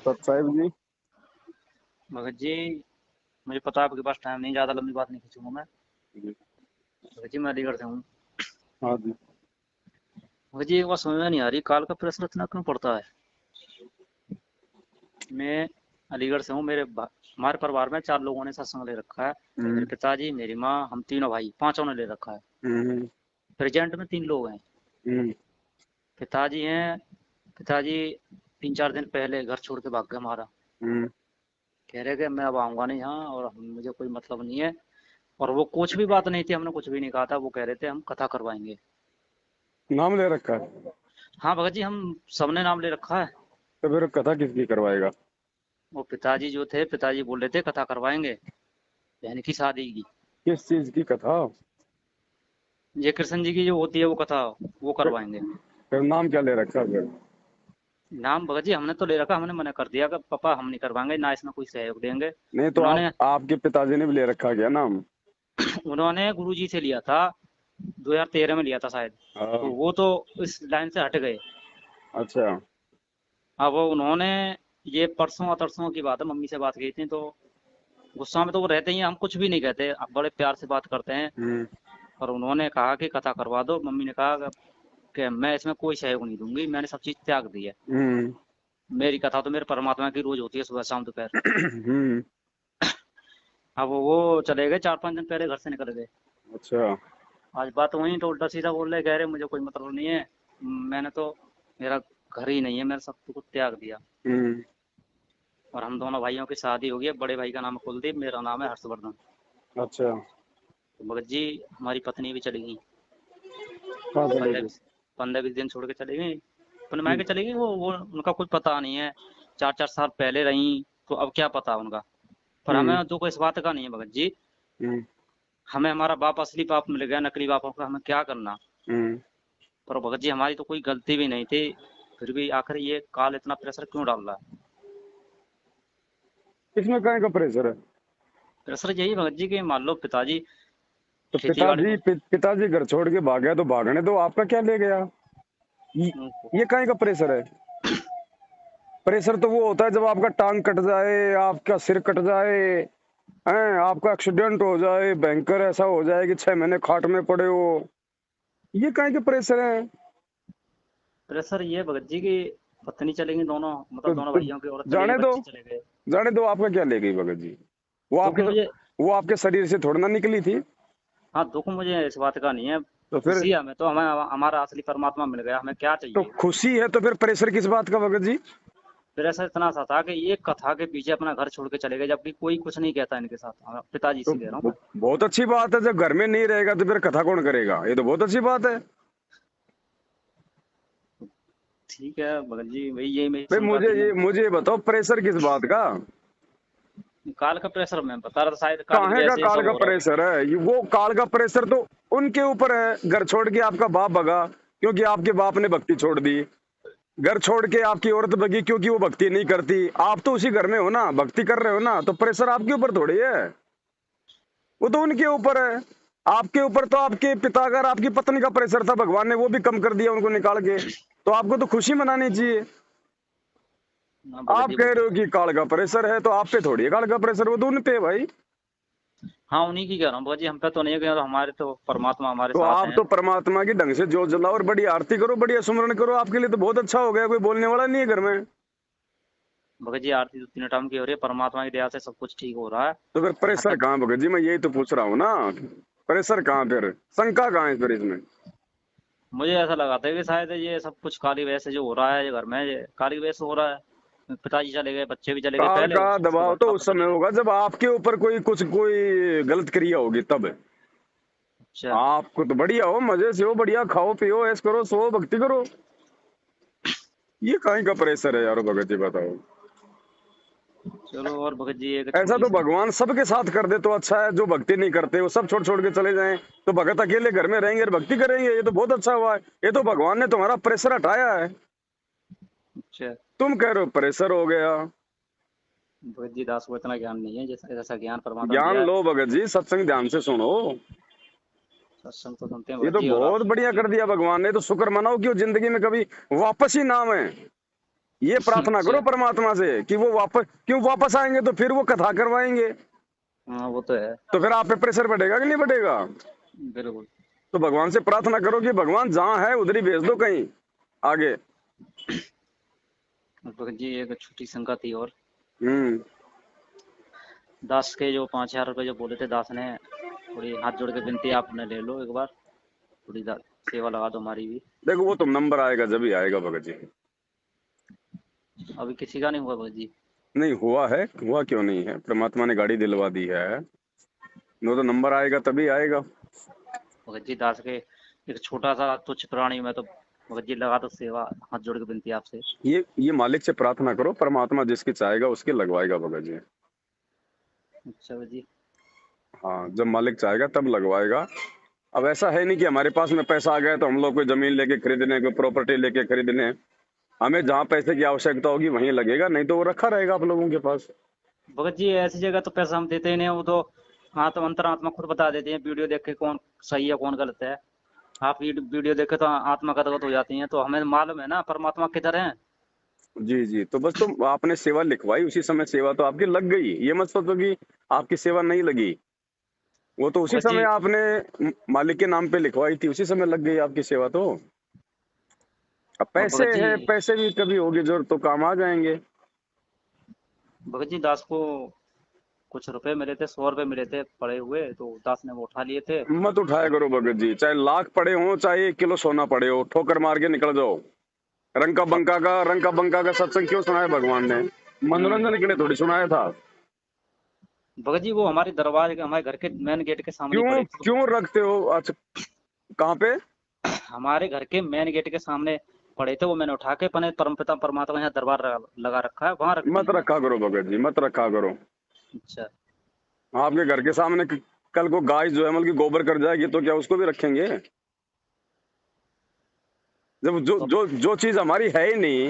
सत साहिब जी। भगत जी, मुझे पता है आपके पास टाइम नहीं, ज़्यादा लंबी बात नहीं खींचूंगा मैं। जी। भगत जी, मैं अलीगढ़ से हूँ। हाँ जी। भगत जी, एक बात समझ में नहीं आ रही, काल का प्रेशर इतना क्यों पड़ता है? मैं अलीगढ़ से हूँ। हमारे परिवार में 4 लोगों ने सत्संग ले रखा है। मेरे हम्म। पिताजी, मेरी माँ, हम तीनों भाई, पांचों ने ले रखा है। हम्म। प्रेजेंट में 3 लोग हैं। हम्म। पिताजी हैं। पिताजी 3-4 दिन पहले घर छोड़ के भाग गए हमारा। हम्म। कह रहे कि मैं अब आऊंगा नहीं यहाँ, और मुझे कोई मतलब नहीं है। और वो कुछ भी बात नहीं थी, हमने कुछ भी नहीं कहा था। वो कह रहे थे हम कथा करवाएंगे। नाम ले रखा है? हाँ भगत जी, हम सबने नाम ले रखा है। तो फिर कथा किसकी करवाएगा? वो पिताजी जो थे, पिताजी बोल रहे थे कथा करवाएंगे बहन की शादी की। किस चीज की कथा? ये कृष्ण जी की जो होती है वो कथा, वो फिर, करवाएंगे। फिर नाम क्या ले रखा है फिर? नाम भगत जी हमने तो ले रखा, हमने मना कर दिया कि पापा हम नहीं करवाएंगे, ना इसमें कोई सहयोग देंगे। नहीं तो उन्होंने आपके पिताजी ने भी ले रखा क्या नाम? उन्होंने गुरुजी से लिया था, 2013 में लिया था शायद। तो हाँ। वो तो इस लाइन से हट गए। अच्छा। अब उन्होंने, ये परसों तरसों की बात है, मम्मी से बात की थी तो गुस्सा में तो वो रहते ही हैं, हम कुछ भी नहीं कहते, अब बड़े प्यार से बात करते हैं। हम्म। और उन्होंने कहा कि कथा करवा दो। मम्मी ने कहा कि मैं इसमें कोई सहयोग नहीं दूंगी, मैंने सब चीज त्याग दी है। हम्म। मेरी कथा तो मेरे परमात्मा की रोज होती है, सुबह शाम दोपहर। हम्म। अब वो चले गए, 4-5 दिन पहले घर से निकल गए। अच्छा। आज बात वहीं तो उल्टा सीधा बोल रहे, कह रहे मुझे कोई मतलब नहीं है, मैंने तो, मेरा घर ही नहीं है, मैंने सब कुछ त्याग दिया। हम्म। और हम दोनों भाइयों की शादी हो गई है। बड़े भाई का नाम है कुलदीप, मेरा नाम है हर्षवर्धन। अच्छा। तो भगत जी, हमारी पत्नी भी चली गई। कहाँ चले पंद्रह गए? बीस 15-20 दिन छोड़ के चली गई, अपने हम्म। मायके चली गई। वो उनका कुछ पता नहीं है। 4-4 साल पहले रही, तो अब क्या पता उनका। पर हम्म। हमें जो कोई इस बात का नहीं है भगत जी। हम्म। हमें हमारा बाप, असली बाप मिल गया, नकली बापों का हमें क्या करना। हम्म। पर भगत जी, हमारी तो कोई गलती भी नहीं थी। फिर भी आखिर ये काल इतना प्रेशर क्यों डाल रहा है? इसमें काहे का प्रेशर है? प्रेशर यही भगत जी कि मान लो पिताजी तो खेती बाड़ी को, पिताजी घर छोड़ के भाग गया तो भागने दो, आपका क्या ले गया? ये, ये काहे का प्रेशर है? प्रेशर तो वो होता है जब आपका टांग कट जाए, आपका सिर कट जाए, हैं, आपका एक्सीडेंट हो जाए, भयंकर ऐसा हो जाए कि 6 महीने खाट में पड़े हो। ये काहे के प्रेशर है? प्रेशर ये भगत जी की पत्नी चली गई, दोनों मतलब दोनों तो भाइयों की औरत चली गई, जाने दो, बच्चे चले गए। जाने दो, आपका क्या ले गई भगत जी? वो दुख आपके मुझे, वो आपके शरीर से थोड़ा ना निकली थी। हाँ दुख मुझे इस बात का नहीं है। तो फिर, खुशी है हमें, तो हमें हमारा असली परमात्मा मिल गया, हमें क्या तो चाहिए। खुशी है तो फिर प्रेशर किस बात का भगत जी? प्रेशर इतना सा था कि एक कथा के पीछे अपना घर छोड़ के चले गए, जबकि कोई कुछ नहीं कहता इनके साथ। पिताजी तो से कह रहा हूँ मैं। बहुत अच्छी बात है, जब घर में नहीं रहेगा तो फिर कथा कौन करेगा? ये तो बहुत अच्छी बात है। ठीक है भगत जी, वही यही मैं भाई सुन रहा थी मैं। मुझे ये बताओ, प्रेशर किस बात का? काल का प्रेशर मैं बता रहा था, शायद काल की काहे वजह का से ये काल सब का हो रहा हो। प्रेशर है? वो काल का प्रेशर तो उनके ऊपर है, घर छोड़ के आपका बाप भगा क्योंकि आपके बाप ने भक्ति छोड़ दी। घर छोड़ के आपकी औरत भगी क्योंकि वो भक्ति नहीं करती। आप तो उसी घर में हो ना, भक्ति कर रहे हो ना, तो प्रेशर आपके ऊपर थोड़ी है, वो तो उनके ऊपर है। आपके ऊपर तो आपके पिता का और आपकी पत्नी का प्रेशर था, भगवान ने वो भी कम कर दिया उनको निकाल के। तो आपको तो खुशी मनानी चाहिए। ना भगत आप जी, वो कह तो रहे हो है। कि काल का प्रेशर है, तो आप पे थोड़ी है काल का प्रेशर, वो तो उन पे है भाई। हाँ उन्हीं की कह रहा हूँ भगत जी, हम पे तो नहीं है, तो हमारे तो परमात्मा हमारे तो साथ आप हैं। तो परमात्मा की ढंग से जोत जलाओ और बड़ी आरती करो, बढ़िया सुमरन करो, आपके लिए तो बहुत अच्छा हो गया, कोई बोलने वाला नहीं है घर में। भगत जी, आरती तो 3 टाइम की हो रही है, परमात्मा की दया से सब कुछ ठीक हो रहा है। तो फिर और प्रेशर भटक, कहाँ भगत जी? मैं यही तो पूछ रहा हूँ ना, प्रेशर कहाँ, फिर शंका कहाँ है फिर इसमें? मुझे ऐसा लगा था कि शायद ये सब कुछ काली वजह से जो हो रहा है ये घर में, ये काली वजह से हो रहा है। पिताजी चले गए, बच्चे भी चले गए काल पहले, का उसके दबाव बाद तो पापा उस चले समय गए। होगा जब आपके ऊपर कोई गलत क्रिया होगी तब। अच्छा। आपको तो बढ़िया हो, मजे से हो, बढ़िया खाओ पियो, ऐश करो, सो भक्ति करो। ये कहीं का प्रेशर है यारो भगत जी, बताओ। चलो, और भगत जी एक ऐसा छोटी तो सी, भगवान सबके साथ कर दे तो अच्छा है, जो भक्ति नहीं करते वो सब छोड़ छोड़ के चले जाएं, तो भगत अकेले घर में रहेंगे और भक्ति करेंगे, ये तो बहुत अच्छा हुआ है। ये तो भगवान ने तुम्हारा प्रेशर हटाया है। अच्छा। तुम कह रहे हो प्रेशर हो गया। भगत जी, दास को इतना ज्ञान नहीं है, जैसा जैसा ज्ञान परमात्मा ने ज्ञान दिया है। लो भगत जी, सत्संग ध्यान से सुनो। सत्संग तो सुनते हैं ये भगत तो जी, और बहुत आपसे बढ़िया बात भी कर होती दिया है। भगवान ने, तो शुक्र मनाओ कि वो जिंदगी में कभी वापस ही ना आए। ये प्रार्थना करो अच्छा। परमात्मा से कि वो वापस, क्यों वापस आएंगे तो फिर वो कथा करवाएंगे, हाँ वो तो है। तो फिर आप पे प्रेशर बढ़ेगा कि नहीं बढ़ेगा। बिल्कुल। तो भगवान से प्रार्थना करो कि भगवान जहाँ है उधर ही भेज दो कहीं आगे। भगत जी एक छोटी शंका थी और, हम्म। दास के जो 5,000 रुपए जो बोले थे दास ने, थोड़ी हाथ जोड़ के विनती है, आपने ले लो एक बार, थोड़ी सेवा लगा दो हमारी भी। देखो वो तो नंबर आएगा जब ही आएगा भगत जी। अभी किसी का नहीं हुआ भगत जी। नहीं हुआ है, हुआ क्यों नहीं है, परमात्मा ने गाड़ी दिलवा दी है, वो तो नंबर आएगा तभी आएगा। भगत जी दास के एक छोटा सा तुच्छ प्राणी में तो भगत जी लगा दो सेवा, हाथ जोड़ के विनती है आपसे। ये मालिक से प्रार्थना करो, परमात्मा जिसकी चाहेगा उसके लगवाएगा भगत जी। अच्छा भगत जी। हाँ, जब मालिक चाहेगा तब लगवाएगा। अब ऐसा है नहीं कि हमारे पास में पैसा आ गया तो हम लोग कोई जमीन लेके खरीदने, कोई प्रॉपर्टी लेके खरीदने, हमें जहाँ पैसे की आवश्यकता होगी वहीं लगेगा, नहीं तो वो रखा रहेगा आप लोगों के पास। भगत जी ऐसी जगह तो पैसा हम देते ही नहीं, वो तो हाँ तो अंतरात्मा खुद बता देती है वीडियो देख के कौन सही है कौन गलत है। आप वीडियो देखे तो आत्मा गदगद हो जाती है, तो हमें मालूम है ना परमात्मा किधर है। जी जी, तो बस तुम आपने सेवा लिखवाई उसी समय सेवा तो आपकी लग गई, ये मत सोचो कि आपकी सेवा नहीं लगी। वो तो उसी भगत समय जी। आपने मालिक के नाम पे लिखवाई थी, उसी समय लग गई आपकी सेवा तो। अब और पैसे भगत जी, है, पैसे भी कभी होगी जरूरत तो काम आ जाएंगे। भगत जी दास को कुछ रुपए मिले थे, 100 रुपए मिले थे पड़े हुए, तो दास ने वो उठा लिए थे। मत उठाया करो भगत जी, चाहे लाख पड़े हो चाहे 1 किलो सोना पड़े हो, ठोकर मार के निकल जाओ। रंग का बंका का सत्संग क्यों सुनाया भगवान ने, हम्म। मनोरंजन के लिए थोड़ी सुनाया था। भगत जी वो हमारे दरवाजे के, हमारे घर के मेन गेट के सामने ही क्यों पड़े थे तो क्यों रखते हो, अच्छा कहाँ पे। हमारे घर के मेन गेट के सामने पड़े थे, वो मैंने उठा के अपने परमपिता परमात्मा यहाँ दरबार लगा रखा है, वहां रख दिए मत हैं। रखा करो भगत जी, मत रखा करो। अच्छा। आपके घर के सामने कल को गाय जो है मतलब की गोबर कर जाएगी तो क्या उसको भी रखेंगे। जब जो तो जो जो चीज हमारी है ही नहीं,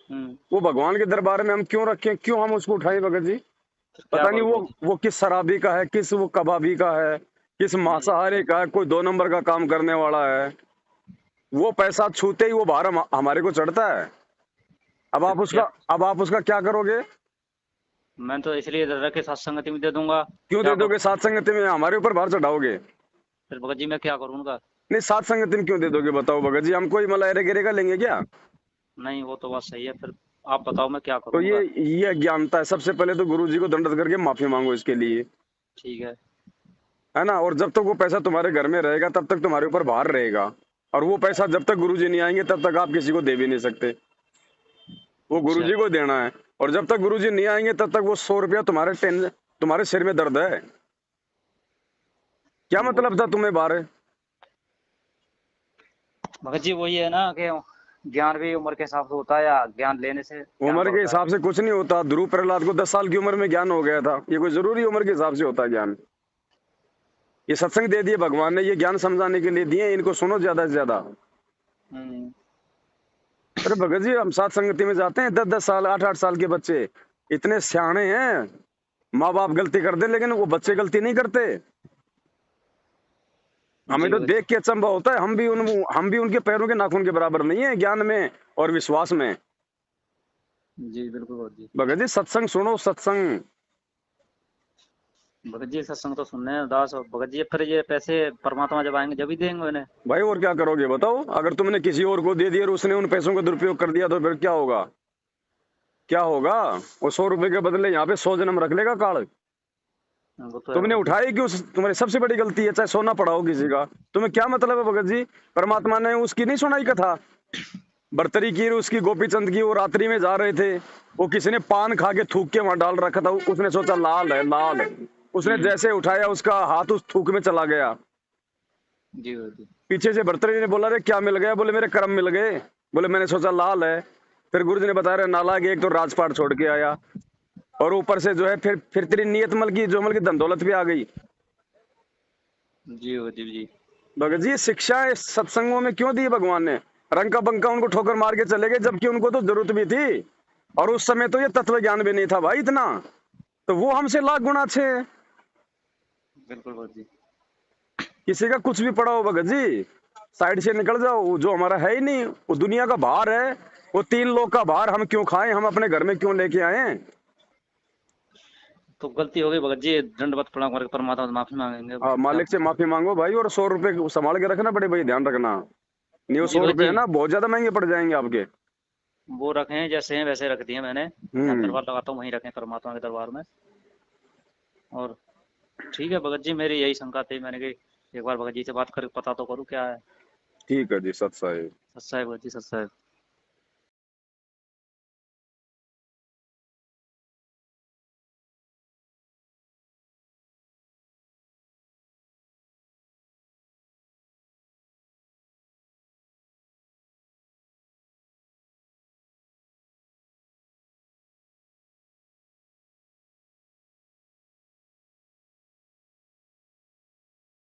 हम्म। वो भगवान के दरबार में हम क्यों रखें, क्यों हम उसको उठाएं भगत जी। फिर क्या पता नहीं करूँ वो भगत जी। वो किस शराबी का है, किस वो कबाबी का है, किस मांसाहारी का है, कोई 2 नंबर का काम करने वाला है, वो पैसा छूते ही वो भार हमारे को चढ़ता है। फिर क्या। अब आप उसका क्या करोगे। मैं तो इसलिए रख के सत्संगति में दे दूंगा, क्यों क्या दे दोगे, करूँ। सात संगति में हमारे ऊपर भार चढ़ाओगे। फिर भगत जी मैं क्या करूँ उनका। नहीं, सात संगति में क्यों दे दोगे बताओ भगत जी, हम कोई मतलब एरे गिरे का लेंगे क्या। नहीं वो तो बात सही है, फिर आप बताओ मैं क्या तो करूँगा। ये अज्ञानता है, सबसे पहले तो गुरु जी को दंडवत करके माफी मांगो इसके लिए, ठीक है। है ना। और जब तक वो पैसा तुम्हारे घर में रहेगा तब तक तुम्हारे ऊपर भार रहेगा, और वो पैसा जब तक गुरु जी नहीं आएंगे तब तक आप किसी को दे भी नहीं सकते, वो गुरु अच्छा। जी को देना है। और जब तक गुरु जी नहीं आएंगे तब तक वो 100 रुपया तुम्हारे सिर में दर्द है। क्या वो मतलब था तुम्हें बारे। भगत जी वही है ना कि ज्ञान भी उम्र के हिसाब से होता है, या ज्ञान लेने से ज्ञान उम्र के बढ़ता है। हिसाब से कुछ नहीं होता, ध्रुव प्रहलाद को 10 साल की उम्र में ज्ञान हो गया था, ये कोई जरूरी उम्र के हिसाब से होता है ज्ञान। ये सत्संग दे दिए भगवान ने, ये ज्ञान समझाने के लिए दिए, इनको सुनो ज्यादा से ज्यादा। हम्म। अरे भगत जी हम सात संगति में जाते हैं, 10 10 साल 8 8 साल के बच्चे इतने सियाणे हैं, माँ बाप गलती कर दे लेकिन वो बच्चे गलती नहीं करते। हमें जी तो भगत जी। देख के अचंभा होता है, हम भी उनके पैरों के नाखून के बराबर नहीं है ज्ञान में और विश्वास में। जी बिल्कुल भगत जी। भगत जी सत्संग सुनो, सत्संग। भगत जी सत्संग तो सुनने हैं दास, और भगत जी फिर ये पैसे परमात्मा जब आएंगे जब ही देंगे उन्हें। भाई और क्या करोगे बताओ, अगर तुमने किसी और को दे दिया और उसने उन पैसों का दुरुपयोग कर दिया तो फिर क्या होगा, क्या होगा। वो 100 रुपए के बदले यहाँ पे 100 जन्म रख लेगा काल। वो तो है तुमने भगत जी। उठाई क्यों, तुम्हारी सबसे बड़ी गलती है, चाहे सोना पड़ा हो किसी का। तुम्हें क्या मतलब है भगत जी, परमात्मा ने उसकी नहीं सुनाई कथा, बर्तरी की उसकी गोपीचंद की, वो रात्रि में जा रहे थे, वो किसी ने पान खा के थूक के वहां डाल रखा था, उसने सोचा लाल है लाल है, उसने हम्म। जैसे उठाया उसका हाथ उस थूक में चला गया। जी भगत जी। पीछे से भर्तरी ने बोला रे क्या मिल गया, बोले मेरे कर्म मिल गए, बोले मैंने सोचा लाल है। फिर गुरु जी ने बताया रे नालायक, एक तो राजपाट छोड़ के आया और ऊपर से जो है फिर तेरी नियत मल की जो मल की धन दौलत भी आ गई। जी भगत जी। भगत जी शिक्षा इस सत्संगों में क्यों दी भगवान ने, रंका बंका उनको ठोकर मार के चले गए जबकि उनको तो जरूरत भी थी, और उस समय तो ये तत्व ज्ञान भी नहीं था भाई इतना, तो वो हमसे लाख गुना अच्छे हैं। बिल्कुल भगत जी। किसी का कुछ भी पड़ा हो भगत जी, साइड से निकल जाओ, जो हमारा है ही नहीं वो दुनिया का भार है, वो 3 लोग का भार हम क्यों खाएं, हम अपने घर में क्यों लेके आए। तो गलती हो गई भगत जी, दंडवत प्रणाम करके परमात्मा से माफी मांगेंगे। मालिक से माफी मांगो भाई, और 100 रुपए संभाल के रखना बड़े भाई, ध्यान रखना। नहीं वो जी 100 भगत रुपए जी, है ना, बहुत ज्यादा महंगे पड़ जाएंगे आपके। वो रखे हैं जैसे हैं वैसे रख दिए मैंने, जहाँ हम्म। दरबार लगाता हूँ वहीं रखे परमात्मा के दरबार में। और ठीक है भगत जी, मेरी यही शंका थी, मैंने कि एक बार भगत जी से बात करके पता तो करूँ क्या है। ठीक है जी, सत साहिब। सच्चा है भगत जी, सच्चा है।